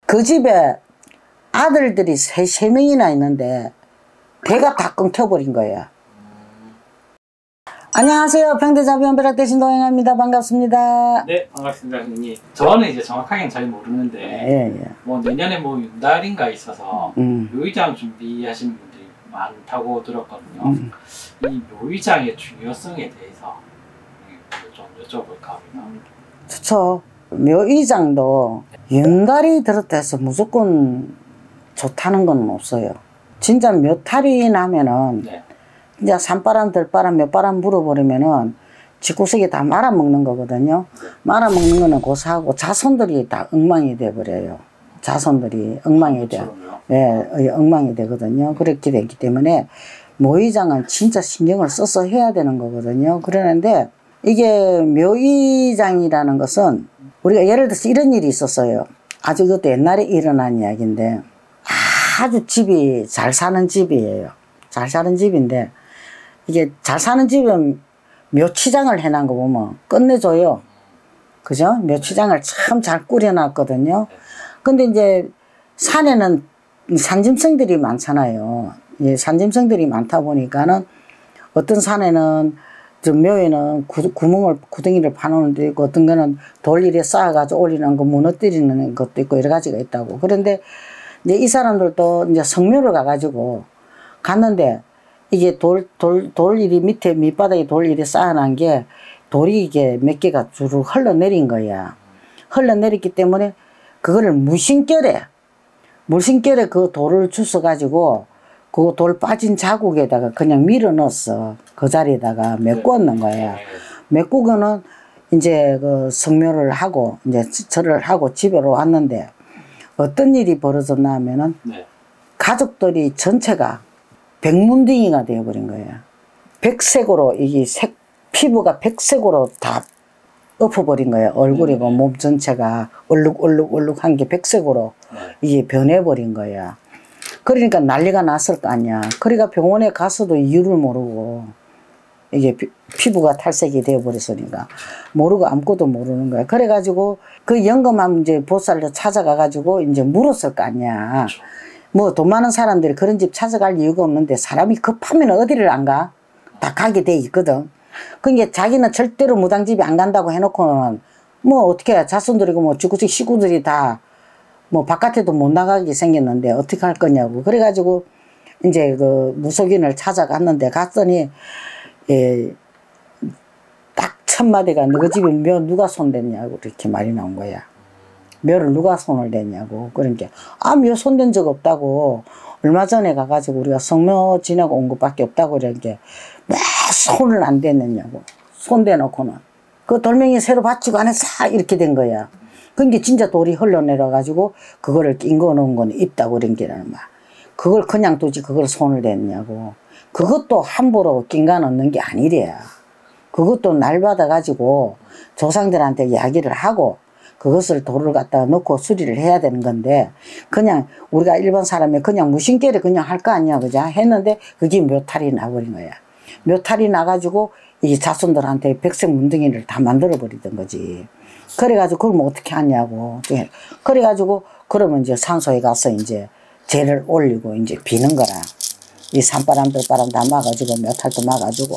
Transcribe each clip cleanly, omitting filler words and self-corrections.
그 집에 아들들이 세 명이나 있는데 배가 다 끊겨버린 거야. 안녕하세요. 평대자비원벼락 대신 동행합니다. 반갑습니다. 네, 반갑습니다, 선생님. 저는 이제 정확하게는 잘 모르는데, 뭐 내년에 뭐 윤달인가 있어서 묘의장 준비하시는 분들이 많다고 들었거든요. 이 묘의장의 중요성에 대해서 좀 여쭤볼까 합니다. 좋죠. 묘의장도 윤달이 들었다 해서 무조건 좋다는 건 없어요. 진짜 묘탈이 나면은 이제 산바람, 들바람, 몇 바람 불어버리면은 집구석에 다 말아먹는 거거든요. 말아먹는 거는 고사하고 자손들이 다 엉망이 돼버려요. 자손들이 엉망이 돼. 예, 엉망이 되거든요. 그렇게 되기 때문에 묘의장은 진짜 신경을 써서 해야 되는 거거든요. 그러는데 이게 묘의장이라는 것은 우리가 예를 들어서 이런 일이 있었어요. 아주 그것도 옛날에 일어난 이야기인데 아주 집이 잘 사는 집이에요. 잘 사는 집인데 이게 잘 사는 집은 묘치장을 해놓은 거 보면 끝내줘요. 그죠? 묘치장을 참 잘 꾸려놨거든요. 근데 이제 산에는 산짐승들이 많잖아요. 예, 산짐승들이 많다 보니까는 어떤 산에는 저 묘에는 구덩이를 파놓은 데 있고 어떤 거는 돌 이래 쌓아가지고 올리는 거 무너뜨리는 것도 있고 여러 가지가 있다고. 그런데 이제 이 사람들도 이제 성묘를 가가지고 갔는데 이게 돌 일이 밑에 밑바닥에 돌 일이 쌓아놓은 게 돌이 이게 몇 개가 주르 흘러내린 거야. 흘러내렸기 때문에 그거를 무심결에 그 돌을 주워가지고 그 돌 빠진 자국에다가 그냥 밀어 넣었어. 그 자리에다가 메꾸었는 거야. 메꾸고는 이제 그 성묘를 하고 이제 절을 하고 집으로 왔는데 어떤 일이 벌어졌나 하면은 가족들이 전체가 백문딩이가 되어버린 거야. 백색으로 이게 피부가 백색으로 다 엎어버린 거야. 얼굴이고 몸 전체가 얼룩한 게 백색으로 이게 변해버린 거야. 그러니까 난리가 났을 거 아니야. 그러니까 병원에 가서도 이유를 모르고 이게 피부가 탈색이 되어버렸으니까 모르고 아무것도 모르는 거야. 그래가지고 그 영검한 이제 보살로 찾아가가지고 이제 물었을 거 아니야. 뭐 돈 많은 사람들이 그런 집 찾아갈 이유가 없는데 사람이 급하면 어디를 안 가? 다 가게 돼 있거든. 그러니까 자기는 절대로 무당집에 안 간다고 해놓고는 뭐 어떻게 해. 자손들이고 뭐 죽구식 식구들이 다 뭐 바깥에도 못 나가게 생겼는데 어떻게 할 거냐고. 그래가지고 이제 그 무속인을 찾아갔는데 갔더니 딱 첫 마디가 너 집에 묘 누가 손댔냐고 이렇게 말이 나온 거야. 묘를 누가 손을 댔냐고. 그러니까 묘 손댄 적 없다고. 얼마 전에 가가지고 우리가 성묘 지나고 온 것밖에 없다고 그러니까 왜 손을 안 댔느냐고. 손 대놓고는 그 돌멩이 새로 받치고 안에 싹 이렇게 된 거야. 그러니까 진짜 돌이 흘러내려가지고 그거를 낀거 놓은 건 있다고 그러니까는 막 그걸 그냥 두지 그걸 손을 댔냐고. 그것도 함부로 낀가 넣는 게 아니래요. 그것도 날 받아가지고 조상들한테 이야기를 하고 그것을 돌을 갖다가 넣고 수리를 해야 되는 건데 그냥 우리가 일반 사람이 그냥 무심결에 그냥 할 거 아니야. 그죠? 했는데 그게 묘탈이 나버린 거야. 묘탈이 나가지고 이 자손들한테 백색 문둥이를 다 만들어 버리던 거지. 그래가지고 그걸 뭐 어떻게 하냐고. 그래가지고 그러면 이제 산소에 가서 이제 재를 올리고 이제 비는 거라. 이 산바람 들바람 다 막아주고 묘탈도 막아주고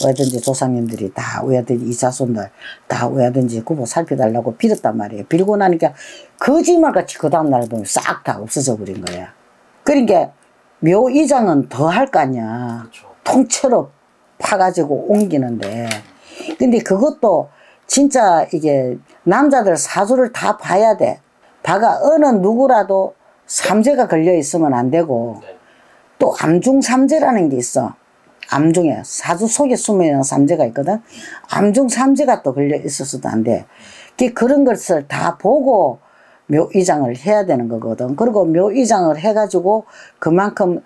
왜든지 조상님들이 다 왜든지 이 자손들 다 왜든지 구보 살펴달라고 빌었단 말이에요. 빌고 나니까 거짓말같이 그 다음날 보면 싹 다 없어져 버린 거야. 그러니까 묘의장은 더 할 거 아니야. 그쵸. 통째로 파가지고 옮기는데 근데 그것도 진짜 이게 남자들 사주를 다 봐야 돼. 봐가 어느 누구라도 삼재가 걸려 있으면 안 되고 또 암중삼재라는 게 있어. 암중에 사주 속에 숨어있는 삼재가 있거든. 암중삼재가 또 걸려 있어서도 안 돼. 그런 것을 다 보고 묘의장을 해야 되는 거거든. 그리고 묘의장을 해가지고 그만큼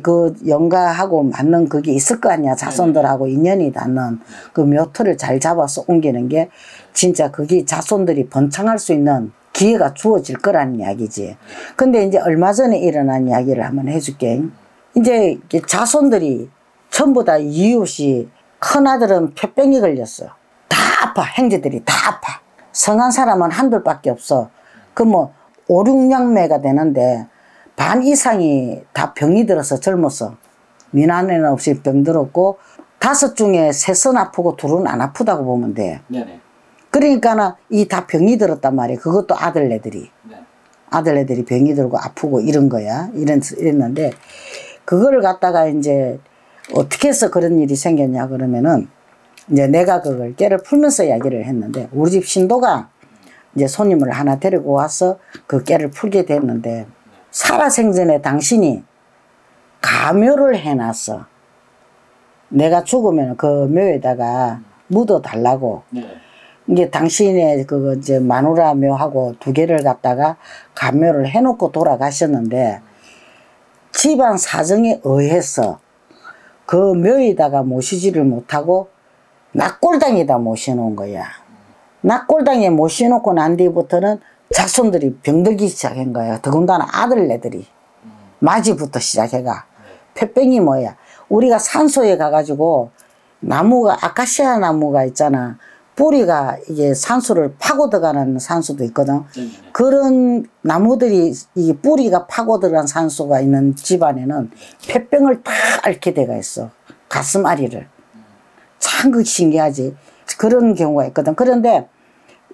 그 영가하고 맞는 그게 있을 거 아니야. 자손들하고 인연이 닿는 그 묘토를 잘 잡아서 옮기는 게 진짜 그게 자손들이 번창할 수 있는 기회가 주어질 거라는 이야기지. 근데 이제 얼마 전에 일어난 이야기를 한번 해줄게. 이제 자손들이 전부 다 이웃이 큰아들은 폐병이 걸렸어. 다 아파. 형제들이 다 아파. 성한 사람은 한둘밖에 없어. 그 뭐 5, 6냥매가 되는데 반 이상이 다 병이 들어서 젊었어. 미나네는 없이 병 들었고 5 중에 3은 아프고 2은 안 아프다고 보면 돼. 네네. 그러니까는 이 다 병이 들었단 말이야. 그것도 아들네들이. 네. 아들네들이 병이 들고 아프고 이런 거야. 이랬는데 그거를 갖다가 이제 어떻게 해서 그런 일이 생겼냐 그러면은 이제 내가 그걸 깨를 풀면서 이야기를 했는데 우리 집 신도가 이제 손님을 하나 데리고 와서 그 깨를 풀게 됐는데 살아생전에 당신이 가묘를 해놨어. 내가 죽으면 그 묘에다가 묻어 달라고. 네. 이게 당신의 그거 이제 마누라 묘하고 2개를 갖다가 가묘를 해놓고 돌아가셨는데 집안 사정에 의해서 그 묘에다가 모시지를 못하고 낙골당에다 모셔놓은 거야. 낙골당에 모셔놓고 난 뒤부터는 자손들이 병들기 시작한 거야. 더군다나 아들네들이. 맞이부터 시작해가. 폐병이 뭐야. 우리가 산소에 가가지고 나무가 아카시아 나무가 있잖아. 뿌리가 이게 산소를 파고 들어가는 산소도 있거든. 그런 나무들이 이 뿌리가 파고 들어간 산소가 있는 집안에는 폐병을 다 앓게 돼가 있어. 가슴 아리를. 참 그 신기하지. 그런 경우가 있거든. 그런데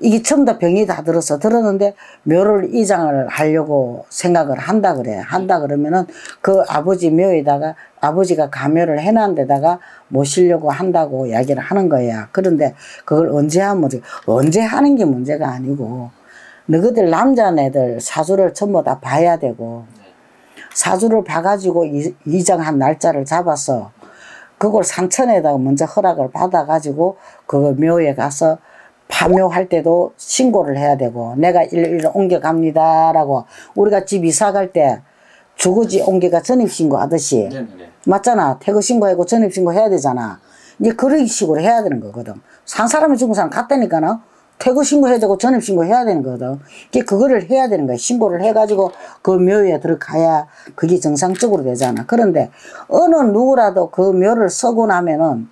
이게 전부 다 병이 다 들었는데 묘를 이장을 하려고 생각을 한다 그래. 한다 그러면은 그 아버지 묘에다가 아버지가 가묘를 해놓은 데다가 모시려고 한다고 이야기를 하는 거야. 그런데 그걸 언제 하면 언제 하는 게 문제가 아니고 너희들 남자네들 사주를 전부 다 봐야 되고 사주를 봐가지고 이장한 날짜를 잡아서 그걸 산천에다가 먼저 허락을 받아가지고 그 묘에 가서 파묘할 때도 신고를 해야 되고 내가 일로 옮겨갑니다라고 우리가 집 이사 갈 때 주거지 옮겨가 전입신고 하듯이 네네. 맞잖아. 퇴거신고하고 전입신고 해야 되잖아. 이제 그런 식으로 해야 되는 거거든. 산 사람이 죽은 사람 갔다니까는 퇴거신고 해야 되고 전입신고 해야 되는 거거든. 그거를 해야 되는 거야. 신고를 해가지고 그 묘에 들어가야 그게 정상적으로 되잖아. 그런데 어느 누구라도 그 묘를 서고 나면은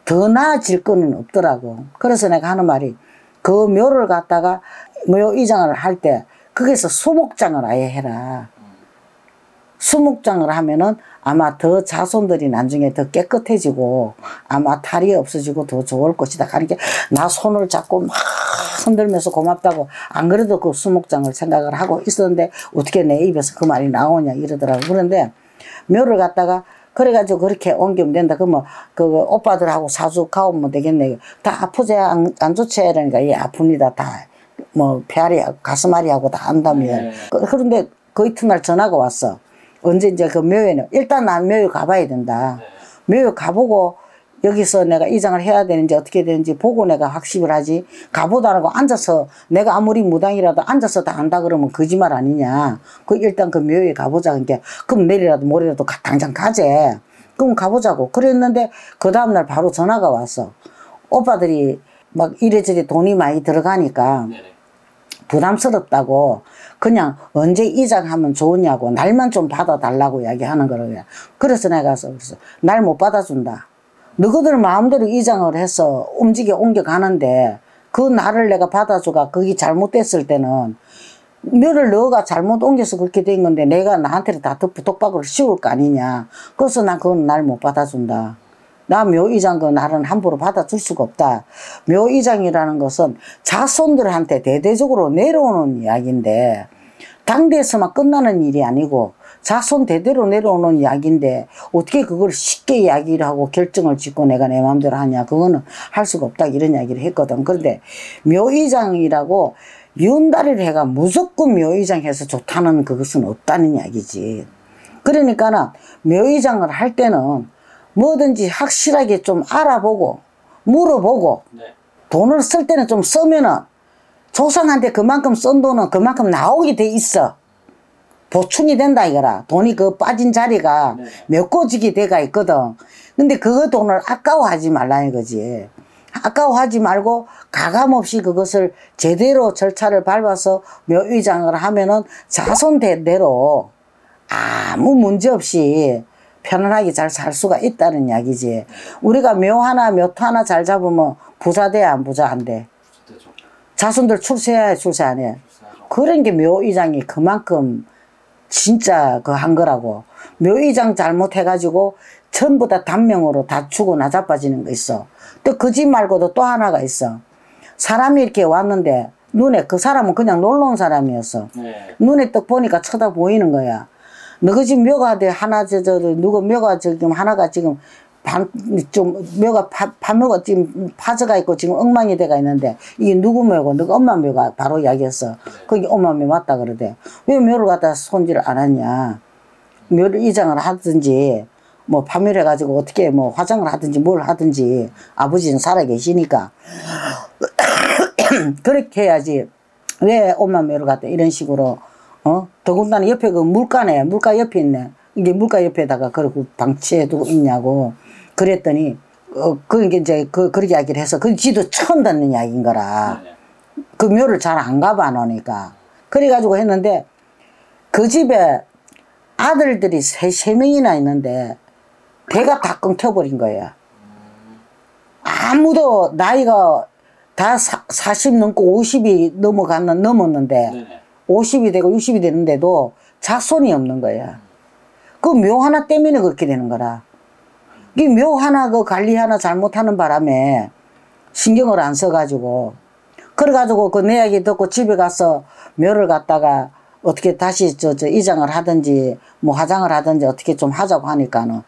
더 나아질 거는 없더라고. 그래서 내가 하는 말이 그 묘를 갖다가 묘 이장을 할 때 거기서 수목장을 아예 해라. 수목장을 하면은 아마 더 자손들이 나중에 더 깨끗해지고 아마 탈이 없어지고 더 좋을 것이다. 그러니까 나 손을 잡고 막 흔들면서 고맙다고 안 그래도 그 수목장을 생각을 하고 있었는데 어떻게 내 입에서 그 말이 나오냐 이러더라고. 그런데 묘를 갖다가 그래가지고 그렇게 옮기면 된다. 그러면 그 오빠들하고 사주 가오면 되겠네. 다 아프지 안 좋지? 그러니까 예 아픕니다. 다 뭐 폐알이 가슴앓이하고 다 안다며. 네. 그런데 그 이튿날 전화가 왔어. 언제 이제 그 묘에는 일단 난 묘에 가봐야 된다. 네. 묘에 가보고 여기서 내가 이장을 해야 되는지 어떻게 되는지 보고 내가 학습을 하지. 가보다라고 앉아서 내가 아무리 무당이라도 앉아서 다 안다 그러면 거짓말 아니냐. 그 일단 그 묘에 가보자. 그러니까 그럼 내일이라도 모레라도 당장 가재. 그럼 가보자고. 그랬는데 그 다음날 바로 전화가 왔어. 오빠들이 막 이래저래 돈이 많이 들어가니까 부담스럽다고 그냥 언제 이장하면 좋으냐고 날만 좀 받아달라고 이야기하는 거를. 그래서 내가 그래서 날 못 받아준다. 너희들 마음대로 이장을 해서 옮겨가는데 그 날을 내가 받아줘가 그게 잘못됐을 때는 묘를 너가 잘못 옮겨서 그렇게 된 건데 내가 나한테 다 독박을 씌울 거 아니냐. 그래서 난 그건 날 못 받아준다. 나 묘이장 그 날은 함부로 받아줄 수가 없다. 묘이장이라는 것은 자손들한테 대대적으로 내려오는 이야기인데 당대에서만 끝나는 일이 아니고 자손 대대로 내려오는 이야기인데 어떻게 그걸 쉽게 이야기를 하고 결정을 짓고 내가 내 마음대로 하냐. 그거는 할 수가 없다. 이런 이야기를 했거든. 그런데 묘이장이라고 윤달이를 해가 무조건 묘이장 해서 좋다는 그것은 없다는 이야기지. 그러니까는 묘이장을 할 때는 뭐든지 확실하게 좀 알아보고 물어보고 돈을 쓸 때는 좀 쓰면은 조상한테 그만큼 쓴 돈은 그만큼 나오게 돼 있어. 보충이 된다 이거라. 돈이 그 빠진 자리가 메꿔지게 돼가 있거든. 근데 그 돈을 아까워하지 말라 이거지. 아까워하지 말고 가감없이 그것을 제대로 절차를 밟아서 묘의장을 하면은 자손 대대로 아무 문제 없이 편안하게 잘 살 수가 있다는 이야기지. 우리가 묘 하나 잘 잡으면 부자 돼 안 부자 안 돼? 자손들 출세해야 출세 안 해? 그런 게 묘의장이 그만큼 진짜 그 한 거라고. 묘의장 잘못해가지고 전부 다 단명으로 다 죽고 나자빠지는 거 있어. 또 그 집 말고도 또 하나가 있어. 사람이 이렇게 왔는데 눈에 그 사람은 그냥 놀러 온 사람이었어. 네. 눈에 딱 보니까 쳐다 보이는 거야. 너그 집 묘가 돼 하나 누구 묘가 지금 하나가 지금 좀 묘가 파묘가 지금 파져가 있고 지금 엉망이 돼가 있는데 이게 누구 묘고 너가 엄마 묘가 바로 이야기했어. 거기 엄마 묘 맞다 그러대. 왜 묘를 갖다 손질을 안 하냐. 묘를 이장을 하든지 뭐 파묘를 해가지고 어떻게 뭐 화장을 하든지 뭘 하든지 아버지는 살아 계시니까 그렇게 해야지. 왜 엄마 묘를 갖다 이런 식으로 더군다나 옆에 그 물가네. 물가 옆에 있네. 이게 물가 옆에다가 그렇게 방치해두고 있냐고. 그랬더니, 그게 이제, 그렇게 이야기를 해서, 그 지도 처음 듣는 이야기인 거라. 그 묘를 잘 안 가봐 놓으니까. 그래가지고 했는데, 그 집에 아들들이 세 명이나 있는데, 대가 다 끊겨버린 거예요. 아무도 나이가 다 40 넘고 50이 넘었는데, 50이 되고 60이 되는데도 자손이 없는 거야. 그 묘 하나 때문에 그렇게 되는 거라. 이 묘 하나 그 관리 하나 잘못하는 바람에 신경을 안 써가지고 그래가지고 그 내 이야기 듣고 집에 가서 묘를 갖다가 어떻게 다시 이장을 하든지 뭐 화장을 하든지 어떻게 좀 하자고 하니까는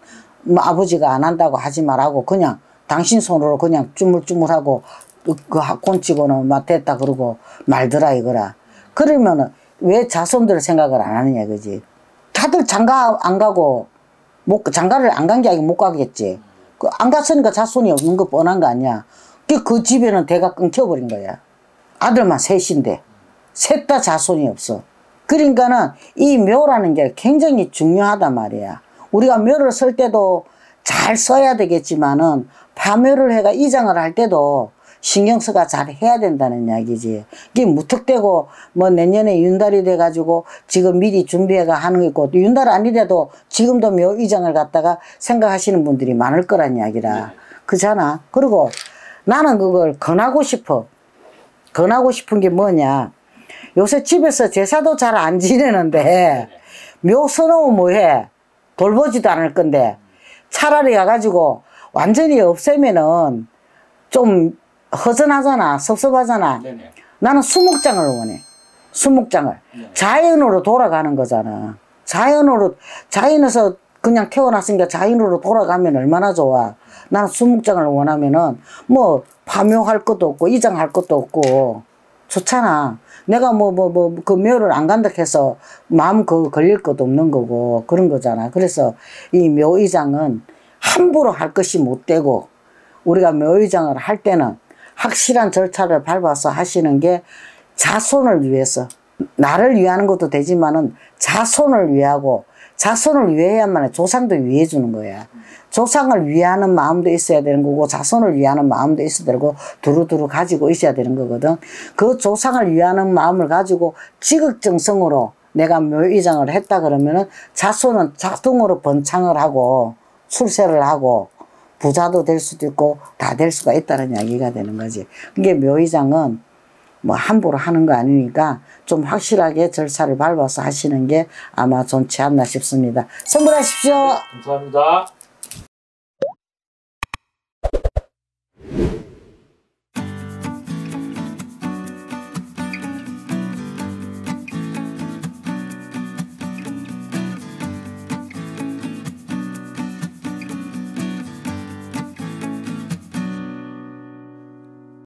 뭐 아버지가 안 한다고 하지 말라고 그냥 당신 손으로 그냥 주물주물하고 그 곤치고는 막 됐다 그러고 말더라 이거라. 그러면은 왜 자손들 생각을 안 하느냐 그지. 다들 장가 안 가고 장가를 안 간 게 아니고 못 가겠지. 안 갔으니까 자손이 없는 거 뻔한 거 아니야. 그 집에는 대가 끊겨버린 거야. 아들만 셋인데 셋 다 자손이 없어. 그러니까는 이 묘라는 게 굉장히 중요하단 말이야. 우리가 묘를 쓸 때도 잘 써야 되겠지만은 파묘를 해가 이장을 할 때도 신경 써가 잘 해야 된다는 이야기지. 이게 무턱대고 뭐 내년에 윤달이 돼가지고 지금 미리 준비해가 하는 거 있고 또 윤달 아니래도 지금도 묘 이장을 갖다가 생각하시는 분들이 많을 거란 이야기라. 네. 그잖아. 그리고 나는 그걸 권하고 싶어. 권하고 싶은 게 뭐냐. 요새 집에서 제사도 잘 안 지내는데 묘 써놓으면 뭐해. 돌보지도 않을 건데 차라리 가가지고 완전히 없애면은 좀 허전하잖아. 섭섭하잖아. 네네. 나는 수목장을 원해. 수목장을. 네. 자연으로 돌아가는 거잖아. 자연에서 그냥 태어났으니까 자연으로 돌아가면 얼마나 좋아. 나는 수목장을 원하면은 뭐 파묘할 것도 없고 이장할 것도 없고 좋잖아. 내가 그 묘를 안 간다 해서 마음 걸릴 것도 없는 거고 그런 거잖아. 그래서 이 묘이장은 함부로 할 것이 못 되고 우리가 묘이장을 할 때는 확실한 절차를 밟아서 하시는 게 자손을 위해서 나를 위하는 것도 되지만은 자손을 위하고 자손을 위해야만 조상도 위해 주는 거야. 조상을 위하는 마음도 있어야 되는 거고 자손을 위하는 마음도 있어야 되고 두루두루 가지고 있어야 되는 거거든. 그 조상을 위하는 마음을 가지고 지극정성으로 내가 묘이장을 했다 그러면은 자손은 자동으로 번창을 하고 출세를 하고 부자도 될 수도 있고 다 될 수가 있다는 이야기가 되는 거지. 그게 묘이장은 뭐 함부로 하는 거 아니니까 좀 확실하게 절차를 밟아서 하시는 게 아마 좋지 않나 싶습니다. 선물하십시오. 네, 감사합니다.